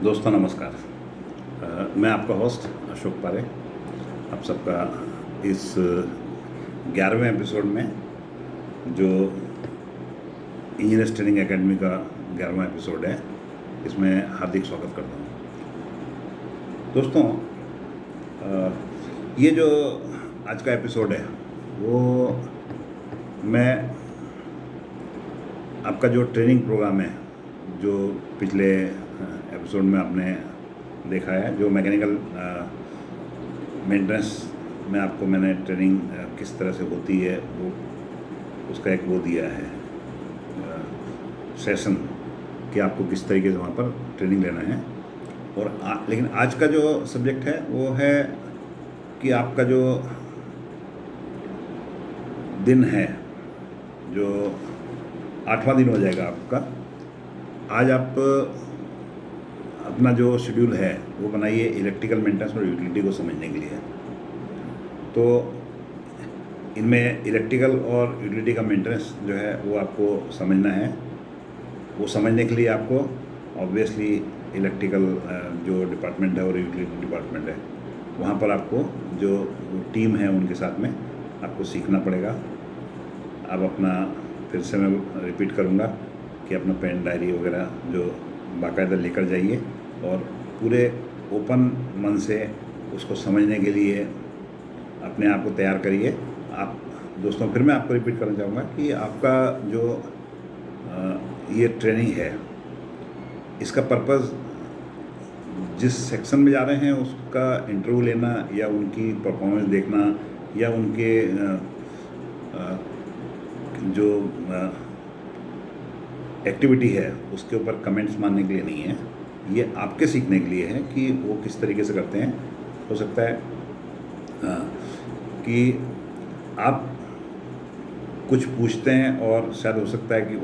दोस्तों नमस्कार। मैं आपका होस्ट अशोक पारे आप सबका इस 11वें एपिसोड में जो इंजीनियर्स ट्रेनिंग एकेडमी का 11वां एपिसोड है इसमें हार्दिक स्वागत करता हूँ। दोस्तों ये जो आज का एपिसोड है वो मैं आपका जो ट्रेनिंग प्रोग्राम है जो पिछले एपिसोड में आपने देखा है, जो मैकेनिकल मेंटेनेंस में आपको मैंने ट्रेनिंग किस तरह से होती है वो उसका एक वो दिया है सेशन कि आपको किस तरीके से वहाँ पर ट्रेनिंग लेना है। और लेकिन आज का जो सब्जेक्ट है वो है कि आपका जो दिन है, जो 8वां दिन हो जाएगा आपका। आज आप अपना जो शेड्यूल है वो बनाइए इलेक्ट्रिकल मेंटेनेंस और यूटिलिटी को समझने के लिए। तो इनमें इलेक्ट्रिकल और यूटिलिटी का मेंटेनेंस जो है वो आपको समझना है। वो समझने के लिए आपको ऑब्वियसली इलेक्ट्रिकल जो डिपार्टमेंट है और यूटिलिटी डिपार्टमेंट है वहाँ पर आपको जो टीम है उनके साथ में आपको सीखना पड़ेगा। आप अपना फिर से मैं रिपीट करूँगा कि अपना पेन डायरी वगैरह जो बाकायदा लेकर जाइए और पूरे ओपन मन से उसको समझने के लिए अपने आप को तैयार करिए। आप दोस्तों फिर मैं आपको रिपीट करना चाहूँगा कि आपका जो ये ट्रेनिंग है इसका पर्पज़ जिस सेक्शन में जा रहे हैं उसका इंटरव्यू लेना या उनकी परफॉर्मेंस देखना या उनके जो एक्टिविटी है उसके ऊपर कमेंट्स मारने के लिए नहीं है। ये आपके सीखने के लिए है कि वो किस तरीके से करते हैं। हो सकता है कि आप कुछ पूछते हैं और शायद हो सकता है कि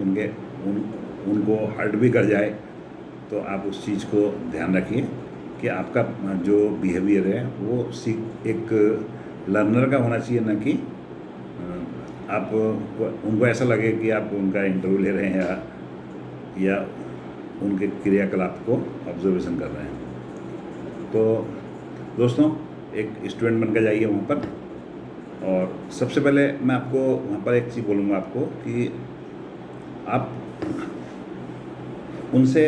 उनको हर्ट भी कर जाए, तो आप उस चीज़ को ध्यान रखिए कि आपका जो बिहेवियर है वो एक लर्नर का होना चाहिए, ना कि आप उनको ऐसा लगे कि आप उनका इंटरव्यू ले रहे हैं या उनके क्रियाकलाप को ऑब्जर्वेशन कर रहे हैं। तो दोस्तों एक स्टूडेंट बनकर जाइए वहाँ पर। और सबसे पहले मैं आपको वहाँ पर एक चीज़ बोलूँगा आपको कि आप उनसे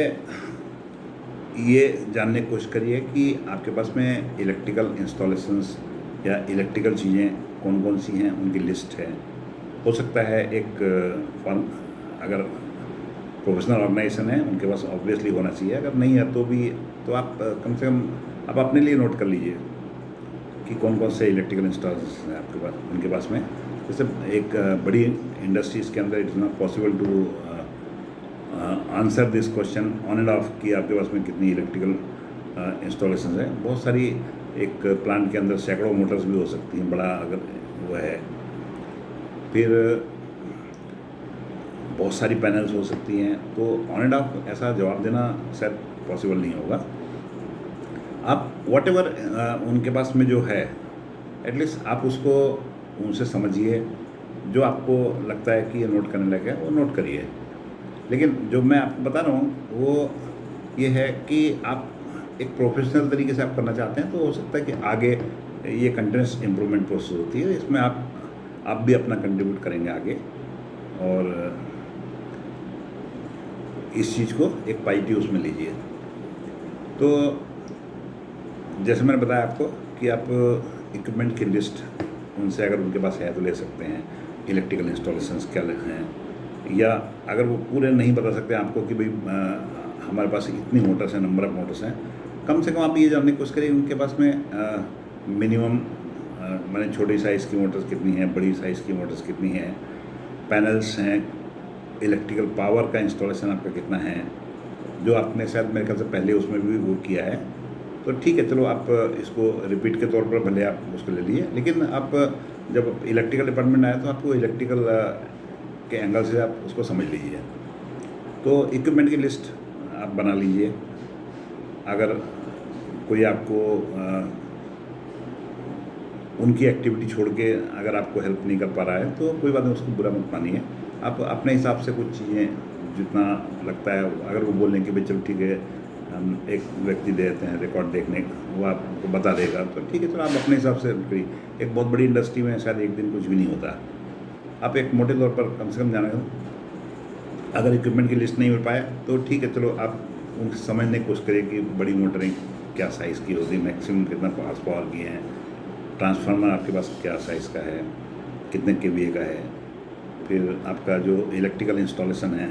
ये जानने की कोशिश करिए कि आपके पास में इलेक्ट्रिकल इंस्टॉलेशंस या इलेक्ट्रिकल चीज़ें कौन कौन सी हैं, उनकी लिस्ट है। हो सकता है एक फर्म अगर प्रोफेशनल ऑर्गेनाइजेशन है उनके पास ऑब्वियसली होना चाहिए, अगर नहीं है तो भी तो आप कम से कम आप अपने लिए नोट कर लीजिए कि कौन कौन से इलेक्ट्रिकल इंस्टॉलेशंस हैं आपके पास उनके पास में। जैसे एक बड़ी इंडस्ट्रीज़ के अंदर it is not possible to answer this question on end of कि आपके पास में कितनी इलेक्ट्रिकल इंस्टॉलेशंस हैं। बहुत सारी एक प्लांट के अंदर सैकड़ों मोटर्स भी हो सकती हैं, बड़ा अगर वो है। फिर बहुत सारी पैनल्स हो सकती हैं। तो ऑन एंड ऑफ ऐसा जवाब देना शायद पॉसिबल नहीं होगा। आप व्हाटएवर उनके पास में जो है एटलीस्ट आप उसको उनसे समझिए। जो आपको लगता है कि ये नोट करने लायक है वो नोट करिए। लेकिन जो मैं आपको बता रहा हूँ वो ये है कि आप एक प्रोफेशनल तरीके से आप करना चाहते हैं तो हो सकता है कि आगे ये कंटिन्यूस इम्प्रूवमेंट प्रोसेस होती है, इसमें आप भी अपना कंट्रीब्यूट करेंगे आगे। और इस चीज़ को एक पॉजिटिव उसमें लीजिए। तो जैसे मैंने बताया आपको कि आप इक्विपमेंट की लिस्ट उनसे अगर उनके पास है तो ले सकते हैं, इलेक्ट्रिकल इंस्टॉलेशंस क्या हैं, या अगर वो पूरे नहीं बता सकते आपको कि भाई हमारे पास इतनी मोटर्स हैं, नंबर ऑफ़ मोटर्स हैं, कम से कम आप ये जानने की कोशिश करिए उनके पास में मिनिमम मैंने छोटी साइज़ की मोटर्स कितनी हैं, बड़ी साइज़ की मोटर्स कितनी हैं, पैनल्स हैं, इलेक्ट्रिकल पावर का इंस्टॉलेशन आपका कितना है, जो आपने शायद मेरे ख्याल से पहले उसमें भी वो किया है। तो ठीक है, चलो आप इसको रिपीट के तौर पर भले आप उसको ले लिए, लेकिन आप जब इलेक्ट्रिकल डिपार्टमेंट आए तो आपको इलेक्ट्रिकल के एंगल से आप उसको समझ लीजिए। तो इक्विपमेंट की लिस्ट आप बना लीजिए। अगर कोई आपको उनकी एक्टिविटी छोड़ के अगर आपको हेल्प नहीं कर पा रहा है तो कोई बात नहीं, उसको बुरा मत मानिए। आप अपने हिसाब से कुछ चीज़ें जितना लगता है, अगर वो बोलें कि भाई चलो ठीक है हम एक व्यक्ति देते हैं रिकॉर्ड देखने का, वो आपको बता देगा, तो ठीक है, तो आप अपने हिसाब से करिए। एक बहुत बड़ी इंडस्ट्री में शायद एक दिन कुछ भी नहीं होता। आप एक मोटे तौर पर कम से कम जाना, अगर इक्विपमेंट की लिस्ट नहीं मिल पाए तो ठीक है, चलो आप उनसे समझने की कोशिश करिए कि बड़ी मोटरें क्या साइज़ की होती है, मैक्सिमम कितना पास पावर की हैं, ट्रांसफार्मर आपके पास क्या साइज़ का है, कितने केवीए का है, फिर आपका जो इलेक्ट्रिकल इंस्टॉलेशन है,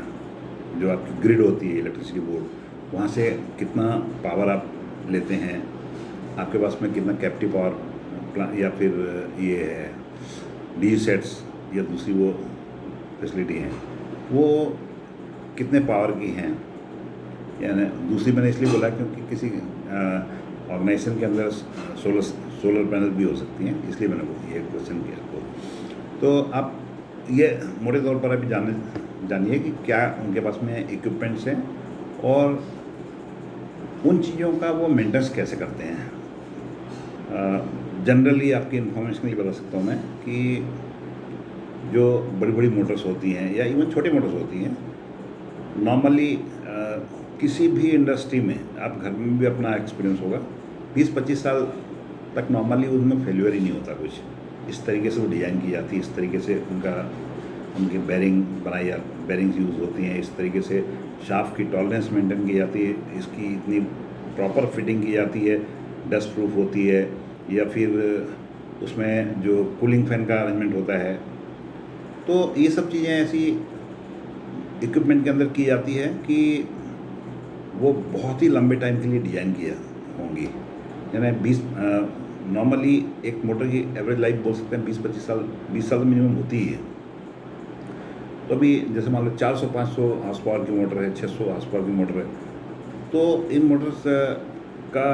जो आपकी ग्रिड होती है इलेक्ट्रिसिटी बोर्ड, वहाँ से कितना पावर आप लेते हैं, आपके पास में कितना कैप्टिव पावर या फिर ये है डी सेट्स या दूसरी वो फैसिलिटी हैं, वो कितने पावर की हैं। यानी दूसरी मैंने इसलिए बोला क्योंकि किसी ऑर्गेनाइजेशन के अंदर सोलर पैनल भी हो सकती हैं, इसलिए मैंने ये क्वेश्चन किया आपको। तो आप ये मोटे तौर पर अभी जानिए कि क्या उनके पास में इक्विपमेंट्स हैं और उन चीज़ों का वो मेंटेनेंस कैसे करते हैं। जनरली आपकी इन्फॉर्मेशन के लिए बता सकता हूँ मैं कि जो बड़ी बड़ी मोटर्स होती हैं या इवन छोटी मोटर्स होती हैं, नॉर्मली किसी भी इंडस्ट्री में, आप घर में भी अपना एक्सपीरियंस होगा, 20-25 साल तक नॉर्मली उनमें फेल्यूर ही नहीं होता कुछ। इस तरीके से वो डिज़ाइन की जाती है, इस तरीके से उनकी बेरिंग बनाई बेरिंग्स यूज़ होती हैं, इस तरीके से शाफ्ट की टॉलरेंस मेंटेन की जाती है, इसकी इतनी प्रॉपर फिटिंग की जाती है, डस्ट प्रूफ होती है, या फिर उसमें जो कूलिंग फैन का अरेंजमेंट होता है। तो ये सब चीज़ें ऐसी इक्विपमेंट के अंदर की जाती है कि वो बहुत ही लंबे टाइम के लिए डिज़ाइन किया होंगी। यानी नॉर्मली एक मोटर की एवरेज लाइफ बोल सकते हैं 20-25 साल, 20 साल मिनिमम होती ही है। तो अभी जैसे मान लो 400-500 हार्स पावर की मोटर है, 600 हार्स पावर की मोटर है, तो इन मोटर्स का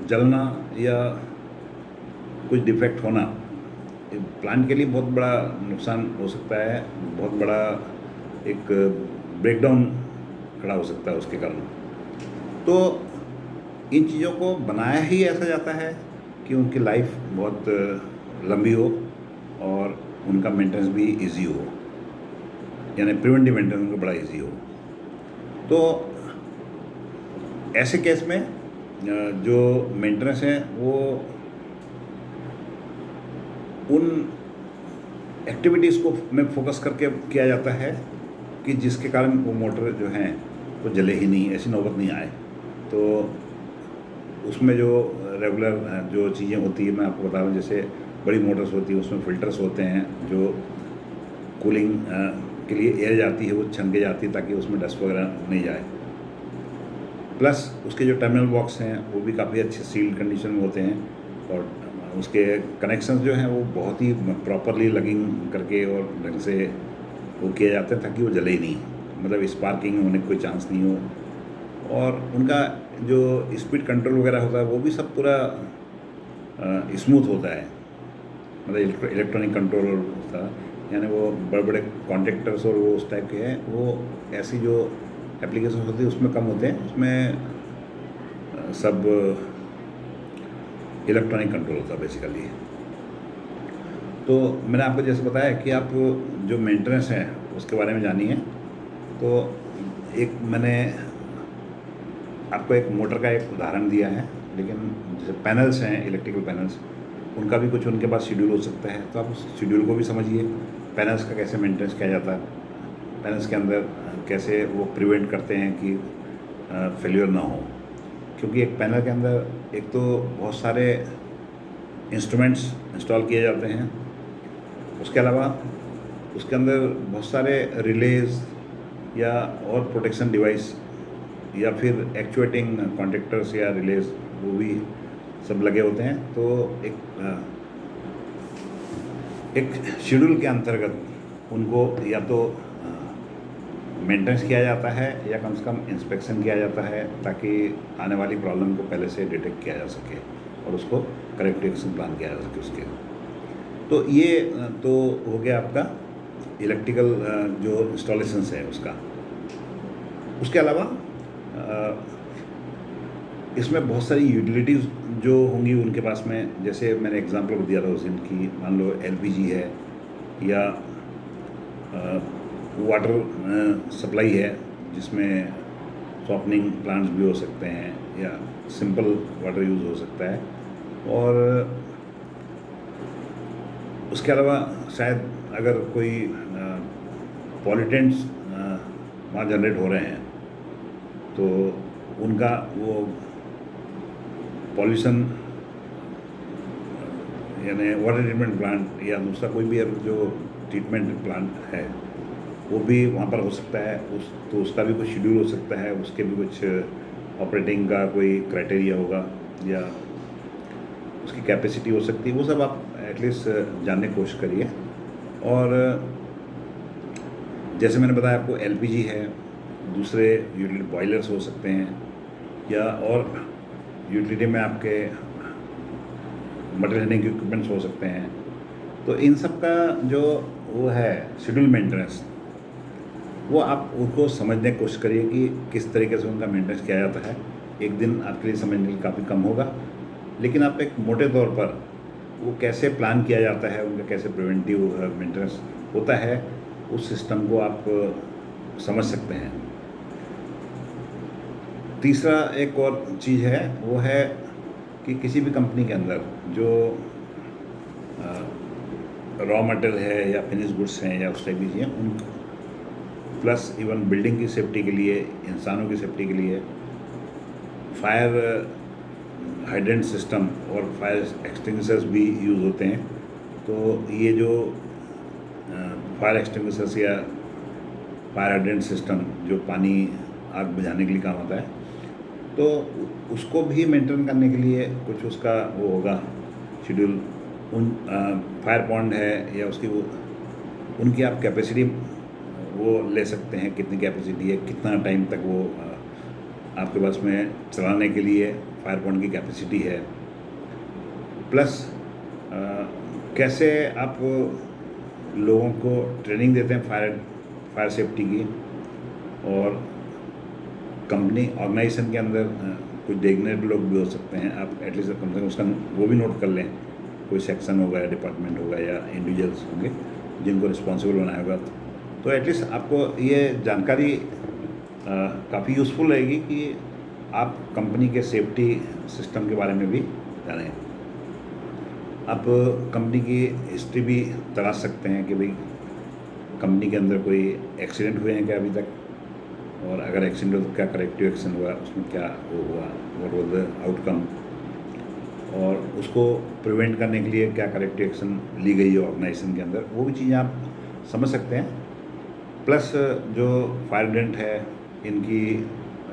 जलना या कुछ डिफेक्ट होना प्लांट के लिए बहुत बड़ा नुकसान हो सकता है, बहुत बड़ा एक ब्रेकडाउन खड़ा हो सकता है उसके कारण। तो इन चीज़ों को बनाया ही ऐसा जाता है कि उनकी लाइफ बहुत लंबी हो और उनका मेंटेनेंस भी इजी हो, यानी प्रिवेंटिव मेंटेनेंस उनका बड़ा इजी हो। तो ऐसे केस में जो मेंटेनेंस है वो उन एक्टिविटीज़ को में फोकस करके किया जाता है कि जिसके कारण वो मोटर जो हैं वो जले ही नहीं, ऐसी नौबत नहीं आए। तो उसमें जो रेगुलर जो चीज़ें होती है, मैं आपको बता रहा हूँ, जैसे बड़ी मोटर्स होती है उसमें फ़िल्टर्स होते हैं जो कूलिंग के लिए एयर जाती है वो छन के जाती है ताकि उसमें डस्ट वगैरह नहीं जाए। प्लस उसके जो टर्मिनल बॉक्स हैं वो भी काफ़ी अच्छे सील्ड कंडीशन में होते हैं और उसके कनेक्शंस जो हैं वो बहुत ही प्रॉपरली लगिंग करके और ढंग से वो किए जाते हैं ताकि वो जले ही नहीं, मतलब स्पार्किंग होने का कोई चांस नहीं हो। और उनका जो स्पीड कंट्रोल वगैरह होता है वो भी सब पूरा स्मूथ होता है, मतलब इलेक्ट्रॉनिक कंट्रोल होता है। यानी वो बड़े बड़े कॉन्ट्रैक्टर्स और वो उस टाइप के हैं, वो ऐसी जो एप्लीकेशन होती है उसमें कम होते हैं, उसमें सब इलेक्ट्रॉनिक कंट्रोल होता है बेसिकली। तो मैंने आपको जैसे बताया कि आप जो मेंटेनेंस है उसके बारे में जानिए। तो एक मैंने आपको एक मोटर का एक उदाहरण दिया है, लेकिन जैसे पैनल्स हैं, इलेक्ट्रिकल पैनल्स, उनका भी कुछ उनके पास शेड्यूल हो सकता है, तो आप उस शेड्यूल को भी समझिए। पैनल्स का कैसे मेंटेनेंस किया जाता है, पैनल्स के अंदर कैसे वो प्रिवेंट करते हैं कि फेल्यूर ना हो, क्योंकि एक पैनल के अंदर एक तो बहुत सारे इंस्ट्रूमेंट्स इंस्टॉल किए जाते हैं, उसके अलावा उसके अंदर बहुत सारे रिलेज या और प्रोटेक्शन डिवाइस या फिर एक्चुएटिंग कॉन्ट्रैक्टर्स या रिलेज वो भी सब लगे होते हैं। तो एक शेड्यूल के अंतर्गत उनको या तो मेंटेनेंस किया जाता है या कम से कम इंस्पेक्शन किया जाता है ताकि आने वाली प्रॉब्लम को पहले से डिटेक्ट किया जा सके और उसको करेक्टिव एक्शन प्लान किया जा सके उसके। तो ये तो हो गया आपका इलेक्ट्रिकल जो इंस्टॉलेशंस है उसका। उसके अलावा इसमें बहुत सारी यूटिलिटीज़ जो होंगी उनके पास में, जैसे मैंने एग्जांपल दिया था उस दिन की, मान लो एलपीजी है या वाटर सप्लाई है जिसमें सॉफ्टनिंग प्लांट्स भी हो सकते हैं या सिंपल वाटर यूज़ हो सकता है। और उसके अलावा शायद अगर कोई पॉल्यूटेंट्स वहाँ जनरेट हो रहे हैं तो उनका वो पॉल्यूशन यानी वाटर ट्रीटमेंट प्लांट या दूसरा कोई भी जो ट्रीटमेंट प्लांट है वो भी वहाँ पर हो सकता है। तो उसका भी कुछ शेड्यूल हो सकता है, उसके भी कुछ ऑपरेटिंग का कोई क्राइटेरिया होगा या उसकी कैपेसिटी हो सकती है। वो सब आप एटलीस्ट जानने की कोशिश करिए। और जैसे मैंने बताया आपको एलपीजी है, दूसरे यूटिलिटी बॉयलर्स हो सकते हैं या और यूटिलिटी में आपके मटेरियल हैंडलिंग इक्विपमेंट्स हो सकते हैं। तो इन सब का जो वो है शेड्यूल मेंटेनेंस, वो आप उनको समझने की कोशिश करिए कि किस तरीके से उनका मेंटेनेंस किया जाता है। एक दिन आपके लिए समझने के लिए काफ़ी कम होगा, लेकिन आप एक मोटे तौर पर वो कैसे प्लान किया जाता है, उनका कैसे प्रिवेंटिव मेंटेनेंस होता है, उस सिस्टम को आप समझ सकते हैं। तीसरा एक और चीज़ है, वो है कि किसी भी कंपनी के अंदर जो रॉ मटेरियल है या फिनिश गुड्स हैं या उस टाइप की चीज़ें, उन प्लस इवन बिल्डिंग की सेफ्टी के लिए, इंसानों की सेफ्टी के लिए फायर हाइड्रेंट सिस्टम और फायर एक्सटिंग्विशर्स भी यूज़ होते हैं। तो ये जो फायर एक्सटिंग्विशर्स या फायर हाइड्रेंट सिस्टम जो पानी आग बुझाने के लिए काम आता है, तो उसको भी मेंटेन करने के लिए कुछ उसका वो होगा शेड्यूल। उन फायर पॉन्ड है या उसकी वो उनकी आप कैपेसिटी वो ले सकते हैं, कितनी कैपेसिटी है, कितना टाइम तक वो आपके पास में चलाने के लिए फायर पॉन्ड की कैपेसिटी है। प्लस कैसे आप लोगों को ट्रेनिंग देते हैं फायर सेफ्टी की, और कंपनी ऑर्गेनाइजेशन के अंदर कुछ डेजिग्नेटेड लोग भी हो सकते हैं। आप एटलीस्ट कम से कम उसका वो भी नोट कर लें, कोई सेक्शन होगा या डिपार्टमेंट होगा या इंडिविजुअल्स होंगे जिनको रिस्पॉन्सिबल बनाया होगा। तो एटलीस्ट आपको ये जानकारी काफ़ी यूज़फुल रहेगी कि आप कंपनी के सेफ्टी सिस्टम के बारे में भी जानें। आप कंपनी की हिस्ट्री भी तलाश सकते हैं कि भाई कंपनी के अंदर कोई एक्सीडेंट हुए हैं क्या अभी तक, और अगर एक्सीडेंट हो तो क्या करेक्टिव एक्शन हुआ, उसमें क्या वो हुआ, व्हाट वाज द आउटकम, और उसको प्रिवेंट करने के लिए क्या करेक्टिव एक्शन ली गई है ऑर्गेनाइजेशन के अंदर, वो भी चीज़ें आप समझ सकते हैं। प्लस जो फायर हाइड्रेंट है, इनकी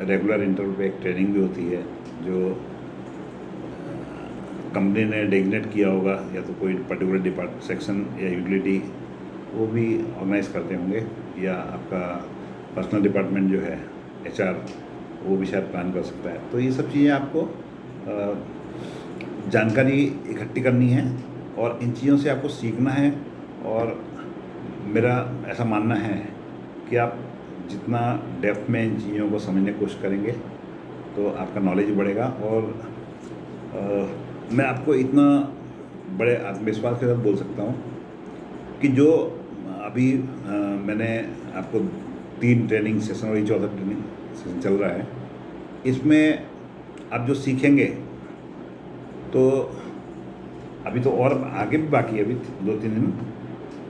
रेगुलर इंटरवल पे एक ट्रेनिंग भी होती है जो कंपनी ने डेजिग्नेट किया होगा, या तो कोई पर्टिकुलर डिपार्ट सेक्शन या यूटिलिटी वो भी ऑर्गेनाइज करते होंगे, या आपका पर्सनल डिपार्टमेंट जो है HR वो भी शायद प्लान कर सकता है। तो ये सब चीज़ें आपको जानकारी इकट्ठी करनी है और इन चीज़ों से आपको सीखना है। और मेरा ऐसा मानना है कि आप जितना डेप्थ में इन चीज़ों को समझने की कोशिश करेंगे तो आपका नॉलेज बढ़ेगा। और मैं आपको इतना बड़े आत्मविश्वास के साथ बोल सकता हूँ कि जो अभी मैंने आपको 3 ट्रेनिंग सेशन और ये 4था ट्रेनिंग सेशन चल रहा है, इसमें आप जो सीखेंगे तो अभी तो और आगे भी बाकी है, अभी 2-3 दिन,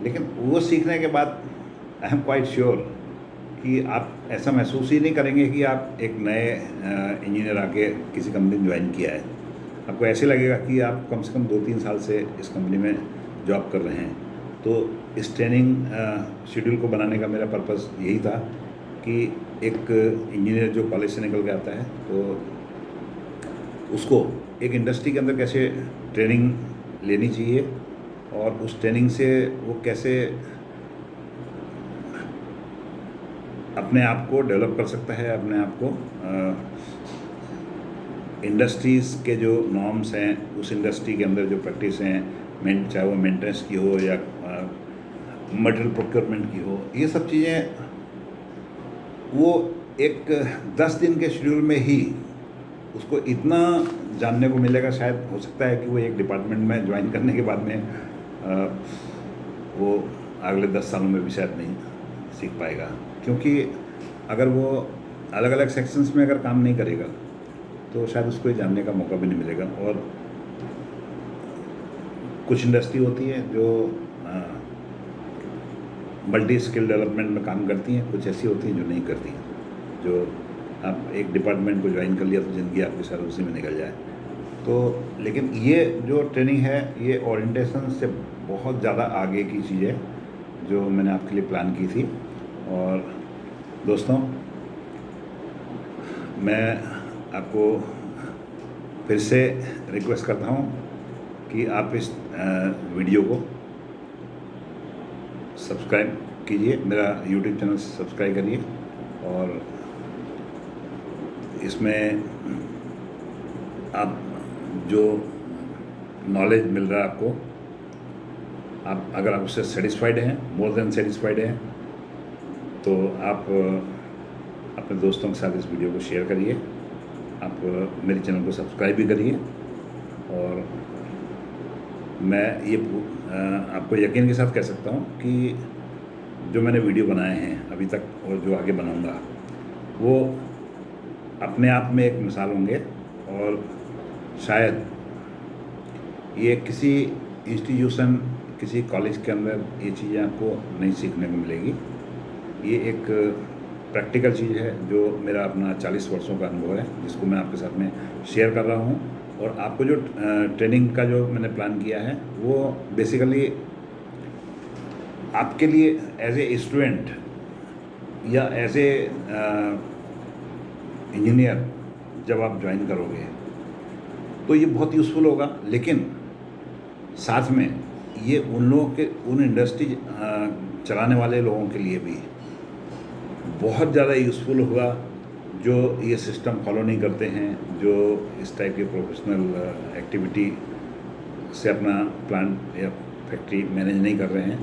लेकिन वो सीखने के बाद आई एम क्वाइट श्योर कि आप ऐसा महसूस ही नहीं करेंगे कि आप एक नए इंजीनियर आके किसी कंपनी में ज्वाइन किया है। आपको ऐसे लगेगा कि आप कम से कम 2-3 साल से इस कंपनी में जॉब कर रहे हैं। तो इस ट्रेनिंग शेड्यूल को बनाने का मेरा पर्पस यही था कि एक इंजीनियर जो कॉलेज से निकल के आता है तो उसको एक इंडस्ट्री के अंदर कैसे ट्रेनिंग लेनी चाहिए और उस ट्रेनिंग से वो कैसे अपने आप को डेवलप कर सकता है, अपने आप को इंडस्ट्रीज़ के जो नॉर्म्स हैं, उस इंडस्ट्री के अंदर जो प्रैक्टिस हैं, चाहे वो मेंटेनेंस की हो या मटेरियल प्रोक्योरमेंट की हो, ये सब चीज़ें वो एक 10 दिन के शेड्यूल में ही उसको इतना जानने को मिलेगा। शायद हो सकता है कि वो एक डिपार्टमेंट में ज्वाइन करने के बाद में वो अगले 10 सालों में भी शायद नहीं सीख पाएगा, क्योंकि अगर वो अलग अलग सेक्शंस में अगर काम नहीं करेगा तो शायद उसको ये जानने का मौका भी नहीं मिलेगा। और कुछ इंडस्ट्री होती है जो मल्टी स्किल डेवलपमेंट में काम करती हैं, कुछ ऐसी होती हैं जो नहीं करती हैं, जो आप एक डिपार्टमेंट को ज्वाइन कर लिया तो ज़िंदगी आपकी सारी उसी में निकल जाए। तो लेकिन ये जो ट्रेनिंग है ये ओरिएंटेशन से बहुत ज़्यादा आगे की चीज़ है जो मैंने आपके लिए प्लान की थी। और दोस्तों, मैं आपको फिर से रिक्वेस्ट करता हूँ कि आप इस वीडियो को सब्सक्राइब कीजिए, मेरा यूट्यूब चैनल सब्सक्राइब करिए। और इसमें आप जो नॉलेज मिल रहा है आपको, आप अगर आप उससे सेटिस्फाइड हैं, मोर देन सेटिस्फाइड हैं, तो आप अपने दोस्तों के साथ इस वीडियो को शेयर करिए। आप मेरे चैनल को सब्सक्राइब भी करिए। और मैं ये आपको यकीन के साथ कह सकता हूँ कि जो मैंने वीडियो बनाए हैं अभी तक और जो आगे बनाऊँगा वो अपने आप में एक मिसाल होंगे। और शायद ये किसी इंस्टीट्यूशन, किसी कॉलेज के अंदर ये चीज़ें आपको नहीं सीखने को मिलेगी। ये एक प्रैक्टिकल चीज़ है जो मेरा अपना 40 वर्षों का अनुभव है, जिसको मैं आपके साथ में शेयर कर रहा हूँ। और आपको जो ट्रेनिंग का जो मैंने प्लान किया है वो बेसिकली आपके लिए एज ए स्टूडेंट या एज ए इंजीनियर जब आप ज्वाइन करोगे तो ये बहुत यूज़फुल होगा। लेकिन साथ में ये उन लोगों के, उन इंडस्ट्री चलाने वाले लोगों के लिए भी बहुत ज़्यादा यूज़फुल होगा जो ये सिस्टम फॉलो नहीं करते हैं, जो इस टाइप के प्रोफेशनल एक्टिविटी से अपना प्लांट या फैक्ट्री मैनेज नहीं कर रहे हैं।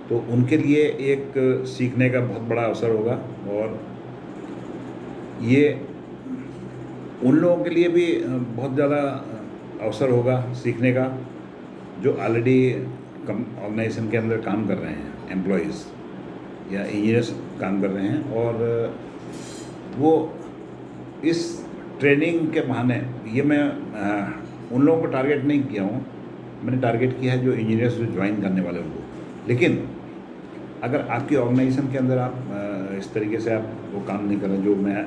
तो उनके लिए एक सीखने का बहुत बड़ा अवसर होगा। और ये उन लोगों के लिए भी बहुत ज़्यादा अवसर होगा सीखने का जो ऑलरेडी ऑर्गेनाइजेशन के अंदर काम कर रहे हैं, एम्प्लॉयज़ या इंजीनियर्स काम कर रहे हैं। और वो इस ट्रेनिंग के बहाने, ये मैं उन लोगों को टारगेट नहीं किया हूँ, मैंने टारगेट किया है जो इंजीनियर्स जो ज्वाइन करने वाले उनको। लेकिन अगर आपकी ऑर्गेनाइजेशन के अंदर आप इस तरीके से आप वो काम नहीं कर रहे जो मैं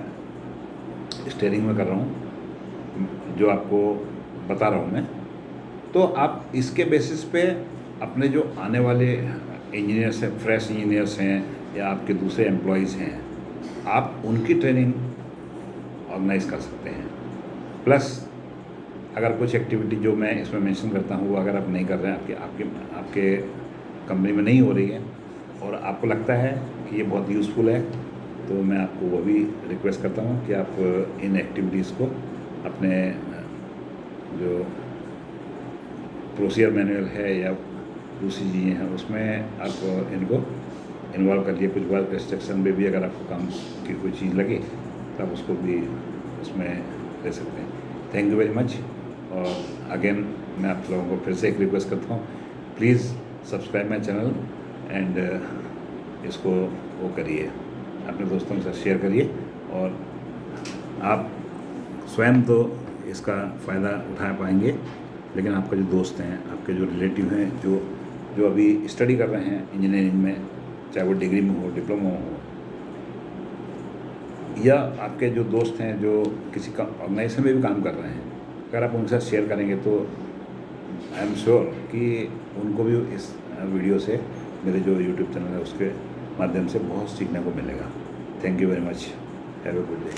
स्टीयरिंग में कर रहा हूँ, जो आपको बता रहा हूँ मैं, तो आप इसके बेसिस पे अपने जो आने वाले इंजीनियर्स हैं, फ्रेश इंजीनियर्स हैं या आपके दूसरे एम्प्लॉयज़ हैं, आप उनकी ट्रेनिंग ऑर्गेनाइज कर सकते हैं। प्लस अगर कुछ एक्टिविटी जो मैं इसमें मेंशन करता हूँ वो अगर आप नहीं कर रहे हैं, आपके कंपनी में नहीं हो रही है और आपको लगता है कि ये बहुत यूज़फुल है, तो मैं आपको वो भी रिक्वेस्ट करता हूँ कि आप इन एक्टिविटीज़ को अपने जो प्रोसीजर मैनुअल है या दूसरी चीज़ें हैं उसमें आप इनको इन्वॉल्व करिए। कुछ वर्क इंस्ट्रक्शन में भी अगर आपको काम की कोई चीज़ लगे तो आप उसको भी उसमें ले सकते हैं। Thank you very much. और अगेन मैं आप लोगों को फिर से एक रिक्वेस्ट करता हूँ, please subscribe my channel and इसको वो करिए, अपने दोस्तों के साथ शेयर करिए। और आप स्वयं तो इसका फ़ायदा उठा पाएंगे, लेकिन आपके जो दोस्त हैं, आपके जो रिलेटिव हैं, जो अभी स्टडी कर रहे हैं इंजीनियरिंग में, चाहे वो डिग्री में हो, डिप्लोमा हो, या आपके जो दोस्त हैं जो किसी का ऑर्गेनाइजेशन में भी काम कर रहे हैं, अगर आप उनके साथ शेयर करेंगे तो आई एम श्योर कि उनको भी इस वीडियो से, मेरे जो यूट्यूब चैनल है उसके माध्यम से बहुत सीखने को मिलेगा। Thank you very much. Have a good day.